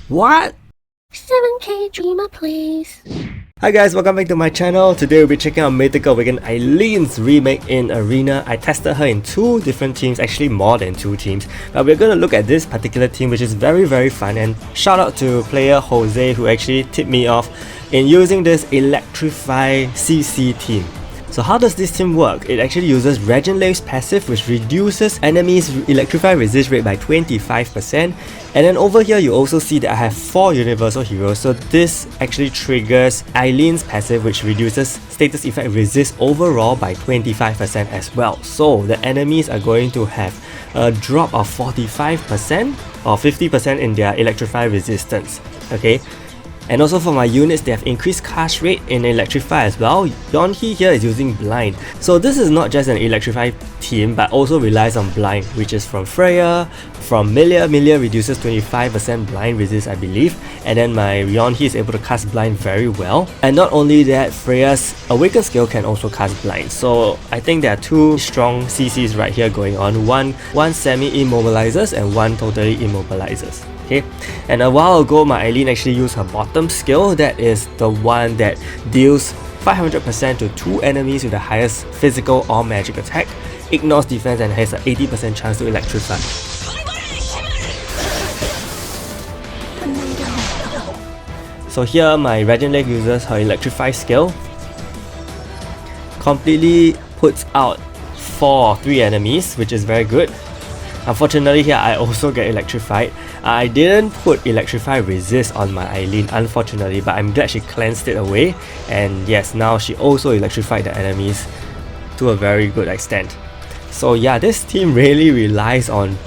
What? 7K dreamer please. Hi guys, welcome back to my channel. Today we'll be checking out Mythical Wigan Eileene's remake in Arena. I tested her in 2 different teams, actually more than 2 teams. But we're going to look at this particular team, which is very fun, and shout out to player Jose who actually tipped me off in using this Electrify CC team. So how does this team work? It actually uses Regenerate's passive, which reduces enemies' Electrify resist rate by 25%. And then over here you also see that I have 4 universal heroes, so this actually triggers Eileene's passive, which reduces status effect resist overall by 25% as well. So the enemies are going to have a drop of 45% or 50% in their Electrify resistance. Okay. And also for my units, they have increased cast rate in Electrify as well. Yeonhee here is using Blind. So this is not just an Electrify team, but also relies on Blind, which is from Fenrir, from Milia. Milia reduces 25% Blind resist, I believe. And then my Yeonhee is able to cast Blind very well. And not only that, Freya's Awaken skill can also cast Blind. So I think there are 2 strong CCs right here going on. One semi-immobilizes and one totally immobilizes. Okay, and a while ago my Eileene actually used her bottom skill, that is the one that deals 500% to 2 enemies with the highest physical or magic attack, ignores defense and has an 80% chance to electrify. So here my Regenerates uses her electrify skill, completely puts out 4 or 3 enemies, which is very good. Unfortunately here I also get electrified. I didn't put Electrify resist on my Eileene, unfortunately, but I'm glad she cleansed it away, and yes, now she also electrified the enemies to a very good extent. So yeah, this team really relies on,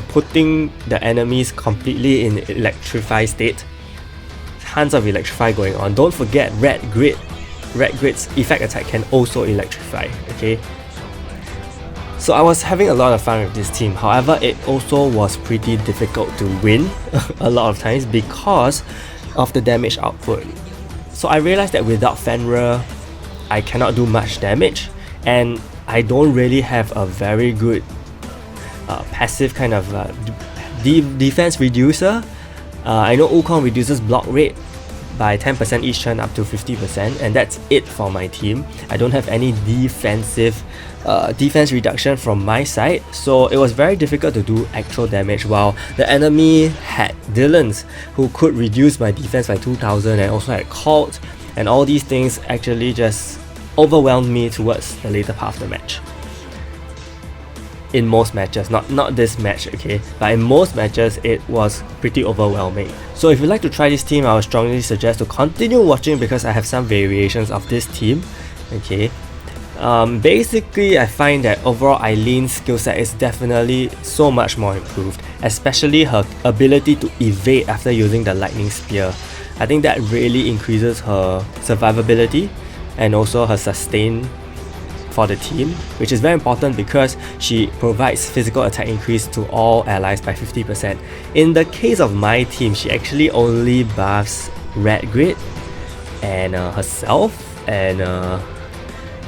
putting the enemies completely in electrify state. Tons of electrify going on. Don't forget Red Grid's effect attack can also electrify, okay? So I was having a lot of fun with this team, however it also was pretty difficult to win a lot of times because of the damage output. So I realized that without Fenrir, I cannot do much damage, and I don't really have a very good passive kind of defense reducer. I know Wukong reduces block rate by 10% each turn up to 50%, and that's it for my team. I don't have any defense reduction from my side, so it was very difficult to do actual damage, while the enemy had Dylan's who could reduce my defense by 2000, and also had Colt, and all these things actually just overwhelmed me towards the later part of the match. In most matches, not this match, okay, but in most matches it was pretty overwhelming. So if you'd like to try this team, I would strongly suggest to continue watching because I have some variations of this team, okay. Basically I find that overall Eileene's skill set is definitely so much more improved, especially her ability to evade after using the lightning spear. I think that really increases her survivability and also her sustain for the team, which is very important because she provides physical attack increase to all allies by 50%. In the case of my team, she actually only buffs Red Grid and herself, and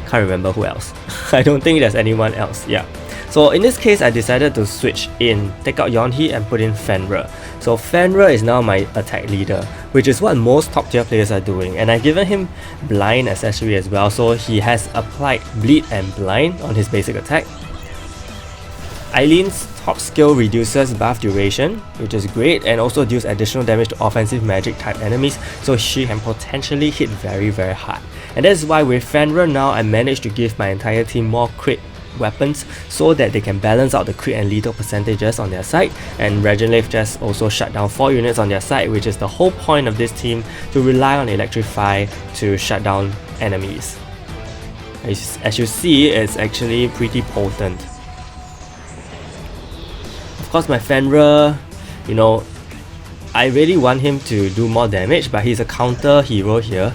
can't remember who else. I don't think there's anyone else, yeah. So in this case, I decided to switch in, take out Yeonhee and put in Fenrir. So Fenrir is now my attack leader, which is what most top tier players are doing, and I've given him Blind accessory as well, so he has applied Bleed and Blind on his basic attack. Eileene's top skill reduces buff duration, which is great, and also deals additional damage to offensive magic type enemies, so she can potentially hit very hard. And that's why with Fenrir now I managed to give my entire team more crit weapons so that they can balance out the crit and lethal percentages on their side, and Regenerates just also shut down 4 units on their side, which is the whole point of this team, to rely on Electrify to shut down enemies. As you see, it's actually pretty potent. Of course my Fenrir, I really want him to do more damage, but he's a counter hero here.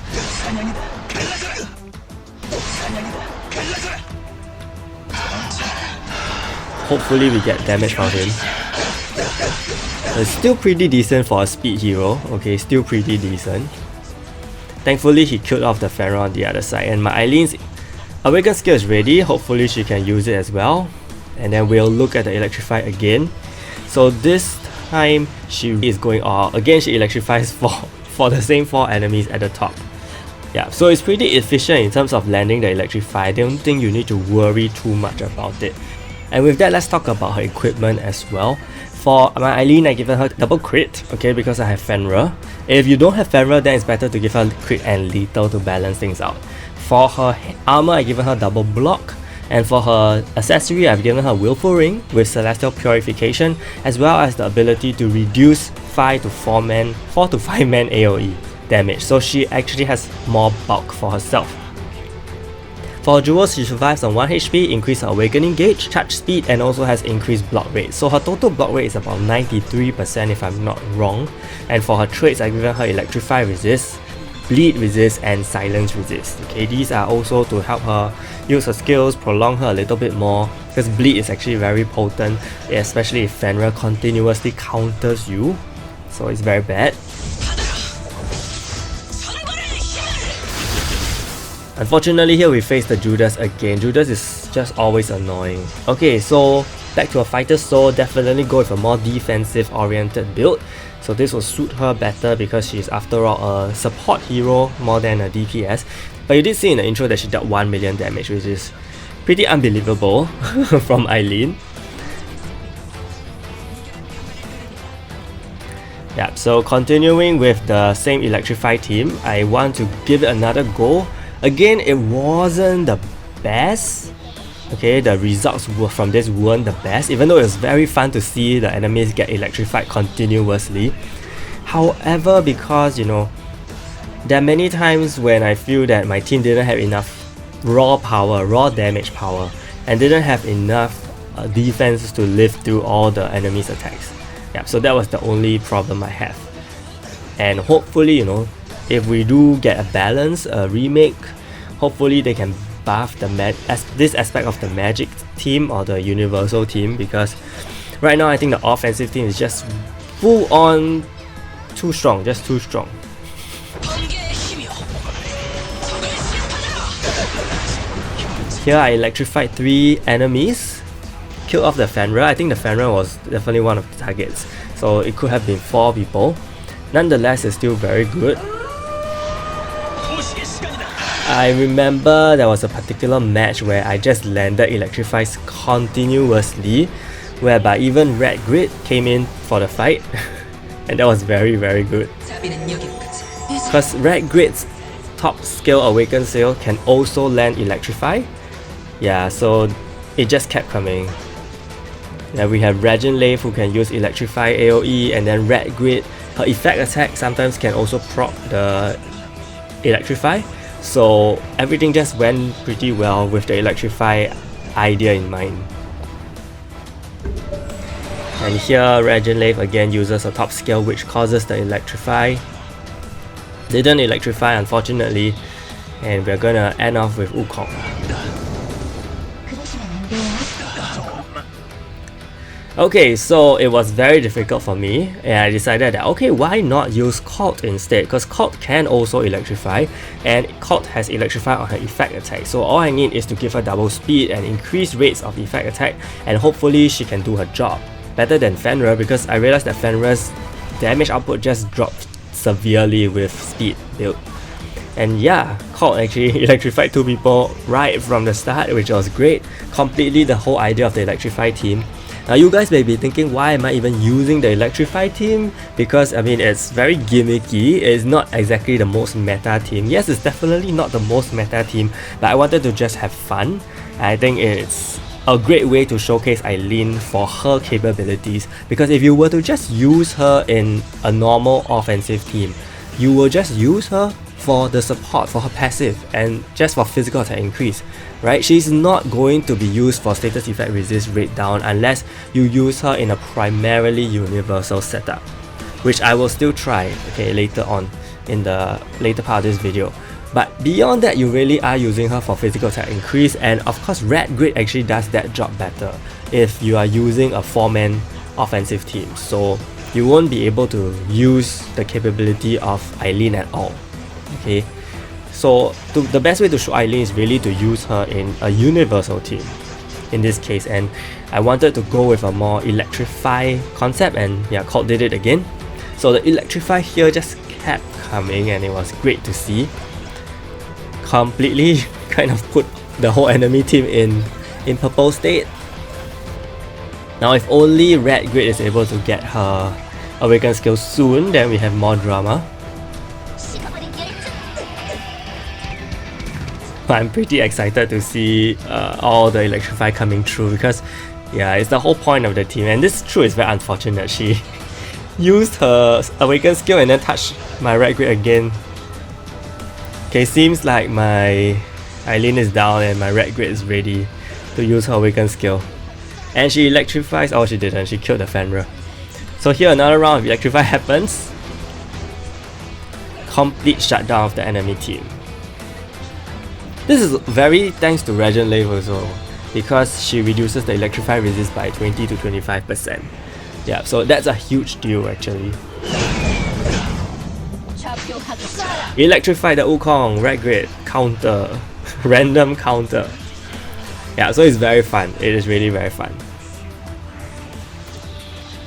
Hopefully we get damage from him. It's still pretty decent for a speed hero, okay, still pretty decent. Thankfully he killed off the Fenrir on the other side, and my Eileene's Awaken skill is ready, hopefully she can use it as well. And then we'll look at the Electrify again. So this time she is going all out. Again, she electrifies for the same 4 enemies at the top. Yeah, so it's pretty efficient in terms of landing the Electrify. I don't think you need to worry too much about it. And with that, let's talk about her equipment as well. For my Eileene, I given her double crit, okay, because I have Fenrir. If you don't have Fenrir, then it's better to give her crit and lethal to balance things out. For her armor, I given her double block. And for her accessory, I've given her Willful Ring with Celestial Purification, as well as the ability to reduce 4 to 5 man AoE damage. So she actually has more bulk for herself. For her jewels, she survives on 1 HP, increased her awakening gauge, charge speed, and also has increased block rate. So her total block rate is about 93% if I'm not wrong. And for her traits, I've given her Electrify Resist, Bleed Resist, and Silence Resist. Okay, these are also to help her use her skills, prolong her a little bit more, because Bleed is actually very potent, especially if Fenrir continuously counters you. So it's very bad. Unfortunately, here we face the Judas again. Judas is just always annoying. Okay, so back to a fighter's soul, definitely go with a more defensive oriented build. So this will suit her better because she's after all a support hero more than a DPS. But you did see in the intro that she dealt 1 million damage, which is pretty unbelievable from Eileene. Yeah, so continuing with the same Electrify team, I want to give it another go. Again, it wasn't the best. Okay, the results from this weren't the best, even though it was very fun to see the enemies get electrified continuously. However, because, you know, there are many times when I feel that my team didn't have enough raw power, raw damage power, and didn't have enough defense to live through all the enemies' attacks. Yeah, so that was the only problem I have. And hopefully, you know, if we do get a balance, a remake, hopefully they can buff this aspect of the magic team or the universal team, because right now I think the offensive team is just full on too strong, just too strong. Here I electrified 3 enemies, killed off the Fenrir. I think the Fenrir was definitely one of the targets, so it could have been 4 people. Nonetheless, it's still very good. I remember there was a particular match where I just landed Electrifies continuously, whereby even Red Grid came in for the fight, and that was very good. Because Red Grid's top skill Awaken Sail can also land Electrify. Yeah, so it just kept coming. Yeah, we have Regenlave who can use Electrify AoE, and then Red Grid, her effect attack sometimes can also proc the Electrify. So everything just went pretty well with the Electrify idea in mind. And here Regenlave again uses a top skill which causes the Electrify. Didn't electrify unfortunately, and we're gonna end off with Wukong. Okay, so it was very difficult for me, and I decided that okay, why not use Colt instead, because Colt can also electrify, and Colt has electrify on her effect attack, so all I need is to give her double speed and increase rates of effect attack, and hopefully she can do her job better than Fenrir, because I realized that Fenrir's damage output just dropped severely with speed build. And yeah, Colt actually electrified 2 people right from the start, which was great. Completely the whole idea of the Electrify team. Now you guys may be thinking, why am I even using the Electrify team? Because I mean, it's very gimmicky, it's not exactly the most meta team. Yes, it's definitely not the most meta team, but I wanted to just have fun. I think it's a great way to showcase Eileene for her capabilities, because if you were to just use her in a normal offensive team, you will just use her for the support, for her passive, and just for physical attack increase, right? She's not going to be used for status effect resist rate down unless you use her in a primarily universal setup, which I will still try, okay, later on in the later part of this video. But beyond that, you really are using her for physical attack increase, and of course Red Grid actually does that job better if you are using a 4-man offensive team, so you won't be able to use the capability of Eileene at all. Okay, so the best way to show Eileene is really to use her in a universal team. in this case, and I wanted to go with a more Electrify concept, and yeah, Colt did it again. So the Electrify here just kept coming and it was great to see. Completely kind of put the whole enemy team in purple state. Now if only Red Grid is able to get her Awaken skill soon, then we have more drama. But I'm pretty excited to see all the Electrify coming through, because yeah, it's the whole point of the team, and this true is very unfortunate. She used her Awaken skill and then touched my Red Grid again. Okay, seems like my Eileene is down and my Red Grid is ready to use her Awaken skill. And she electrifies, oh she didn't, she killed the Fenrir. So here another round of Electrify happens. Complete shutdown of the enemy team. This is very thanks to Regent Lave also, because she reduces the Electrify resist by 20 to 25%. Yeah, so that's a huge deal actually. Electrify the Wukong, Red Grid, counter, random counter. Yeah, so it's very fun. It is really very fun.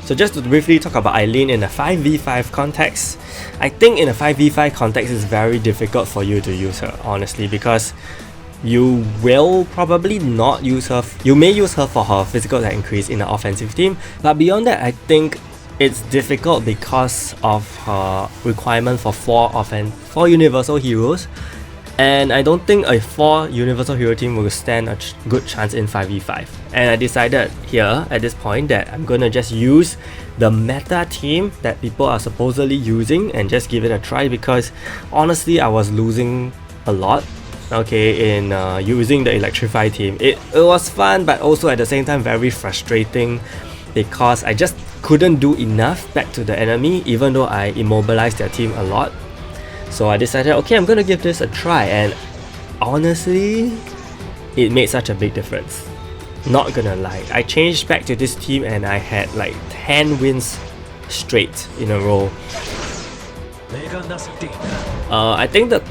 So just to briefly talk about Eileene in a 5v5 context, I think in a 5v5 context it's very difficult for you to use her, honestly, because you will probably not use her. You may use her for her physical attack increase in an offensive team, but beyond that I think it's difficult because of her requirement for 4 universal heroes, and I don't think a 4 universal hero team will stand a good chance in 5v5. And I decided here at this point that I'm gonna just use the meta team that people are supposedly using and just give it a try, because honestly I was losing a lot, okay, in using the Electrify team. It was fun, but also at the same time very frustrating, because I just couldn't do enough back to the enemy even though I immobilized their team a lot. So I decided, okay, I'm gonna give this a try, and honestly it made such a big difference. Not gonna lie, I changed back to this team and I had like 10 wins straight in a row. I think the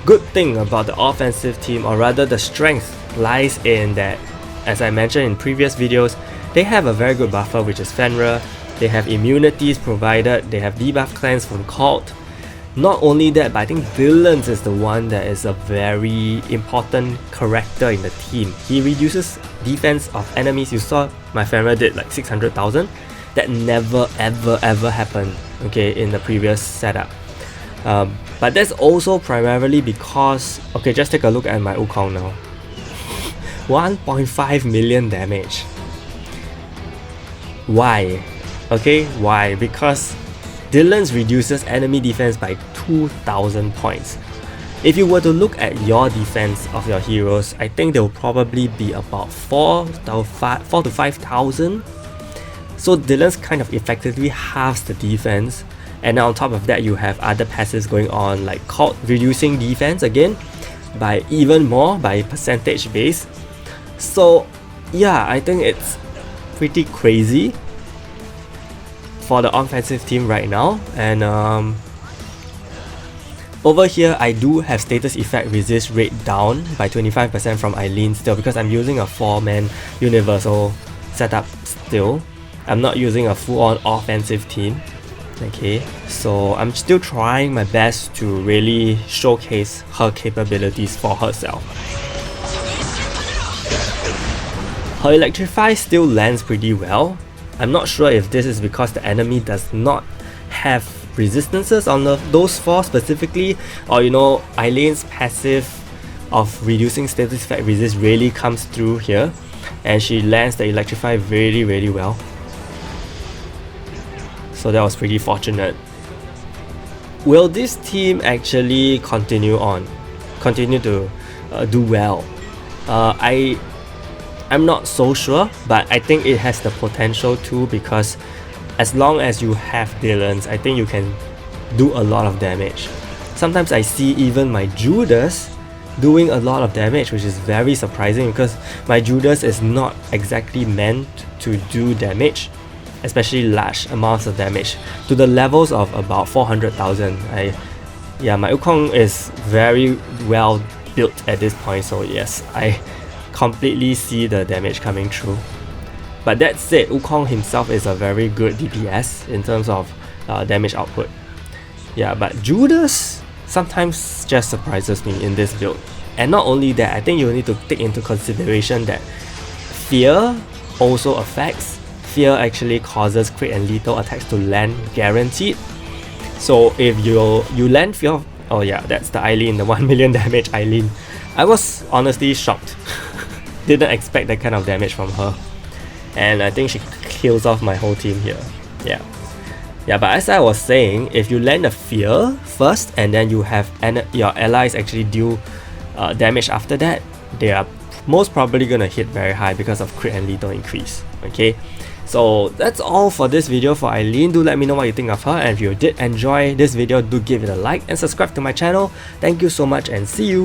good thing about the offensive team, or rather the strength, lies in that, as I mentioned in previous videos, they have a very good buffer, which is Fenrir. They have immunities provided, they have debuff cleanse from Colt. Not only that, but I think Dylan's is the one that is a very important character in the team. He reduces defense of enemies. You saw my Fenrir did like 600,000. That never ever happened, okay, in the previous setup. But that's also primarily because, okay, just take a look at my Wukong now. 1.5 million damage. Why? Okay, why? Because Dylan's reduces enemy defense by 2,000 points. If you were to look at your defense of your heroes, I think they will probably be about 4 to 5,000. So Dylan's kind of effectively halves the defense, and on top of that you have other passives going on, like Colt reducing defense again by even more, by percentage base. So yeah, I think it's pretty crazy for the offensive team right now. And over here I do have status effect resist rate down by 25% from Eileene still, because I'm using a 4-man universal setup still. I'm not using a full-on offensive team. Okay, so I'm still trying my best to really showcase her capabilities for herself. Her Electrify still lands pretty well. I'm not sure if this is because the enemy does not have resistances on those 4 specifically, or you know, Eileene's passive of reducing status effect resist really comes through here, and she lands the Electrify really well. So that was pretty fortunate. Will this team actually continue to do well? I'm not so sure, but I think it has the potential to, because as long as you have Dylan's, I think you can do a lot of damage. Sometimes I see even my Judas doing a lot of damage, which is very surprising, because my Judas is not exactly meant to do damage, especially large amounts of damage, to the levels of about 400,000. Yeah, my Wukong is very well built at this point, so yes, I completely see the damage coming through. But that said, Wukong himself is a very good DPS in terms of damage output. Yeah, but Judas sometimes just surprises me in this build. And not only that, I think you need to take into consideration that Fear also affects. Fear actually causes crit and lethal attacks to land guaranteed. So if you land Fear, oh yeah, that's the Eileene, the 1 million damage Eileene. I was honestly shocked. Didn't expect that kind of damage from her. And I think she kills off my whole team here. Yeah. Yeah, but as I was saying, if you land a Fear first and then you have your allies actually deal damage after that, they are most probably gonna hit very high because of crit and lethal increase. Okay, so that's all for this video for Eileene. Do let me know what you think of her, and if you did enjoy this video, do give it a like and subscribe to my channel. Thank you so much and see you.